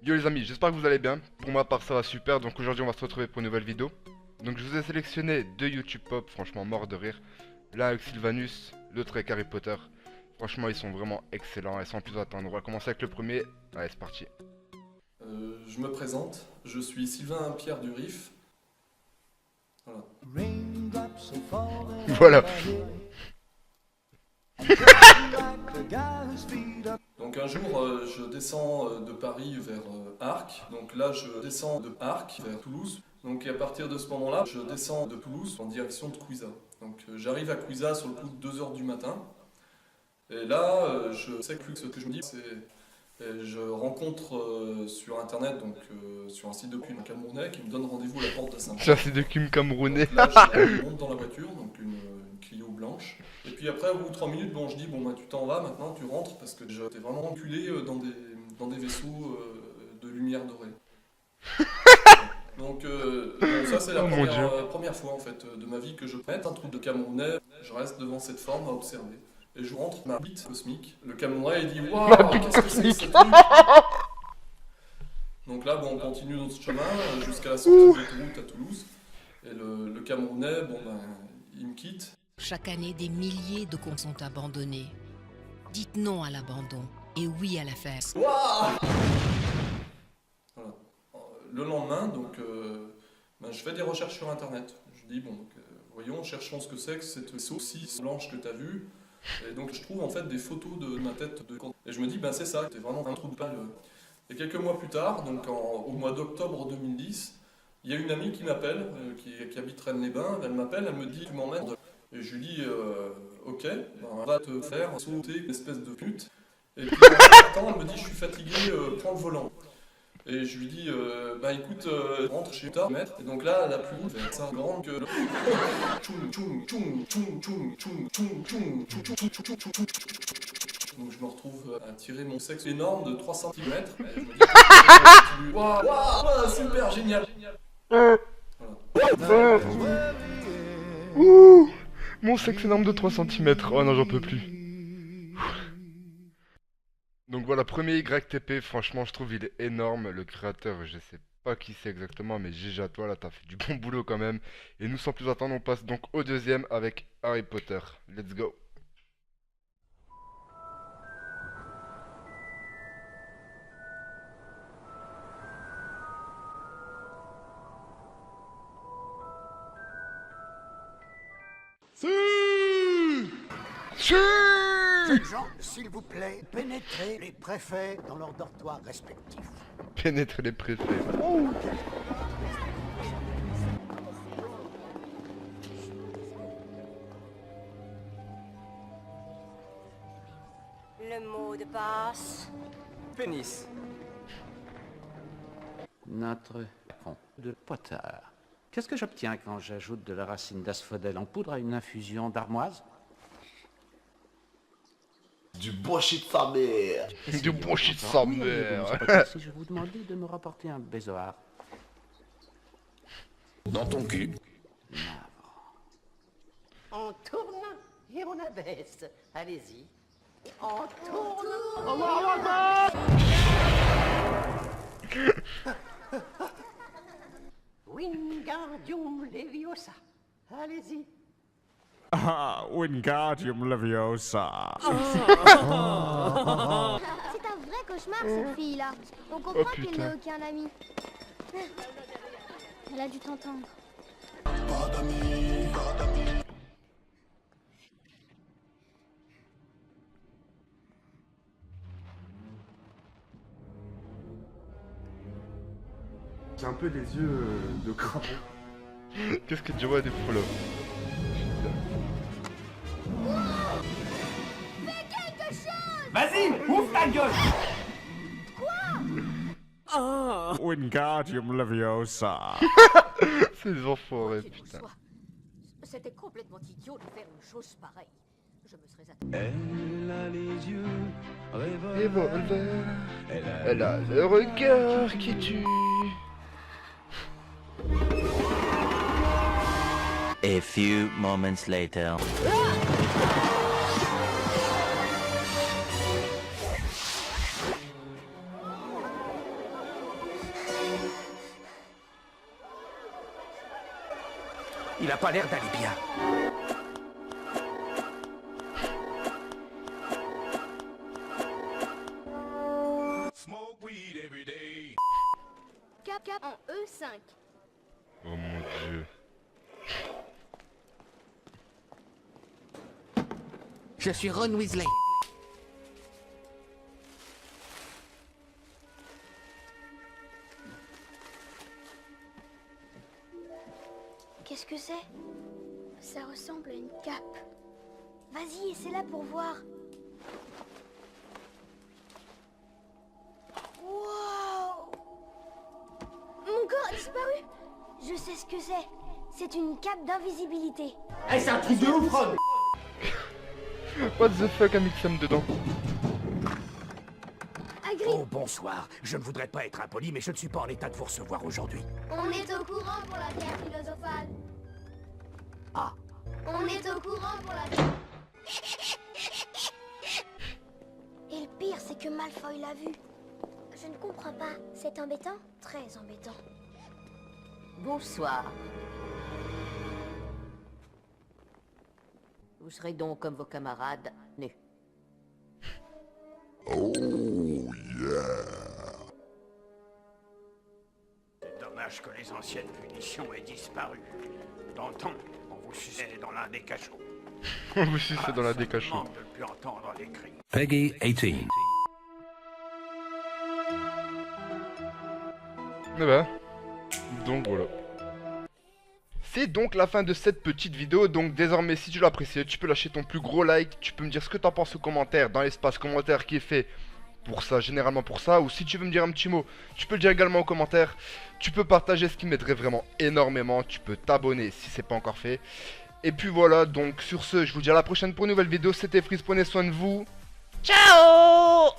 Yo les amis, j'espère que vous allez bien. Pour ma part ça va super, donc aujourd'hui on va se retrouver pour une nouvelle vidéo. Donc je vous ai sélectionné deux YouTube Pop, franchement mort de rire. L'un avec Sylvanus, l'autre avec Harry Potter. Franchement ils sont vraiment excellents et sans plus attendre, on va commencer avec le premier. Allez c'est parti. Je me présente, je suis Sylvain Pierre Durif. Voilà. Voilà. Donc un jour, je descends de Paris vers Arques. Donc là, je descends de Arques vers Toulouse. Donc à partir de ce moment-là, je descends de Toulouse en direction de Cuisa. Donc j'arrive à Cuisa sur le coup de 2 h du matin. Et là, je sais plus que ce que je me dis, c'est... Je rencontre sur internet, donc sur un site de cum camerounais qui me donne rendez-vous à la porte de Saint-Paul. Ça c'est de Kim camerounais. Donc là, je monte dans la voiture, donc une Clio blanche. Et puis après, au bout de 3 minutes, bon, je dis, bon, bah, tu t'en vas maintenant, tu rentres, parce que j'étais vraiment enculé dans des vaisseaux de lumière dorée. Donc, bon, ça, c'est la Oh mon Dieu. première fois, en fait, de ma vie que je mette un truc de Camerounais, je reste devant cette forme à observer. Et je rentre ma bite cosmique. Le Camerounais, il dit, waouh, qu'est-ce que c'est que ce truc? Donc là, bon, on continue notre chemin jusqu'à la sortie de l'autoroute à Toulouse. Et le Camerounais, bon, ben, il me quitte. Chaque année, des milliers de cons sont abandonnés. Dites non à l'abandon et oui à la fête. Voilà. Le lendemain, donc, ben, je fais des recherches sur Internet. Je dis, bon, voyons, cherchons ce que c'est que cette saucisse blanche que tu as vue. Et donc, je trouve en fait des photos de ma tête. Et je me dis, ben, c'est ça, c'était vraiment un trou de balle. Et quelques mois plus tard, donc au mois d'octobre 2010, il y a une amie qui m'appelle, qui habite Rennes-les-Bains. Elle m'appelle, elle me dit, tu m'emmènes. Et je lui dis, ok, ben, on va te faire sauter une espèce de pute. Et puis en partant, elle me dit, je suis fatigué, prends le volant. Et je lui dis, bah écoute, rentre chez toi, maître. Et donc là, la pluie fait ça grande que... Donc je me retrouve à tirer mon sexe énorme de 3 cm. Et je me dis, waouh, waouh, super, génial. Voilà. Ouh, mon sexe énorme de 3 cm. Oh non j'en peux plus. Donc voilà, premier YTP, franchement je trouve il est énorme, le créateur je sais pas qui c'est exactement mais GG à toi là t'as fait du bon boulot quand même. Et nous sans plus attendre on passe donc au deuxième avec Harry Potter, let's go. Si Jeunes gens, s'il vous plaît, pénétrez les préfets dans leurs dortoirs respectifs. Pénétrer les préfets. Le mot de passe. Pénis. Notre pont de Potter. Qu'est-ce que j'obtiens quand j'ajoute de la racine d'asphodèle en poudre à une infusion d'armoise? Du bon shit de sa mère. Du bon shit de sa mère. Si je vous demandais de me rapporter un bézoard. Dans ton cul. On tourne et on abaisse. Allez-y. On tourne. Wingardium Leviosa. Allez-y. Ah, Wingardium Leviosa. C'est un vrai cauchemar cette fille-là. On comprend qu'elle putain. n'ait aucun ami. Elle a dû t'entendre. J'ai un peu des yeux de crapaud. Qu'est-ce que tu vois des follow? Vas-y, ouvre ta gueule! Wingardium Leviosa. C'est des enfoirés Qu'il en putain. soit, c'était complètement idiot de faire une chose pareille. Je me serais Revolver. Elle a le regard qui tue. A few moments later. Il a pas l'air d'aller bien. Cap en E5. Oh mon dieu. Je suis Ron Weasley. Qu'est-ce que c'est? Ça ressemble à une cape. Vas-y, essaie-la pour voir. Wow! Mon corps a disparu. Je sais ce que c'est. C'est une cape d'invisibilité. Eh, c'est un truc de ouf, Ron! What the fuck a mis Sam dedans? Oh, bonsoir. Je ne voudrais pas être impoli, mais je ne suis pas en état de vous recevoir aujourd'hui. On est au courant pour la pierre philosophale. Ah. On est au courant pour la pierre... Et le pire, c'est que Malfoy l'a vu. Je ne comprends pas. C'est embêtant? Très embêtant. Bonsoir. Vous serez donc comme vos camarades, nus. Oh yeah. C'est dommage que les anciennes punitions aient disparu. Dans le temps, on vous suçait dans l'un des cachots. On vous suçait dans l'un des cachots. Ça me manque de ne plus entendre les cris. Peggy 18. Eh ben, donc voilà. C'est donc la fin de cette petite vidéo, donc désormais si tu l'as apprécié, tu peux lâcher ton plus gros like, tu peux me dire ce que t'en penses aux commentaires, dans l'espace commentaire qui est fait pour ça, généralement pour ça, ou si tu veux me dire un petit mot, tu peux le dire également aux commentaires, tu peux partager ce qui m'aiderait vraiment énormément, tu peux t'abonner si c'est pas encore fait, et puis voilà, donc sur ce, je vous dis à la prochaine pour une nouvelle vidéo, c'était Freeze, prenez soin de vous, ciao!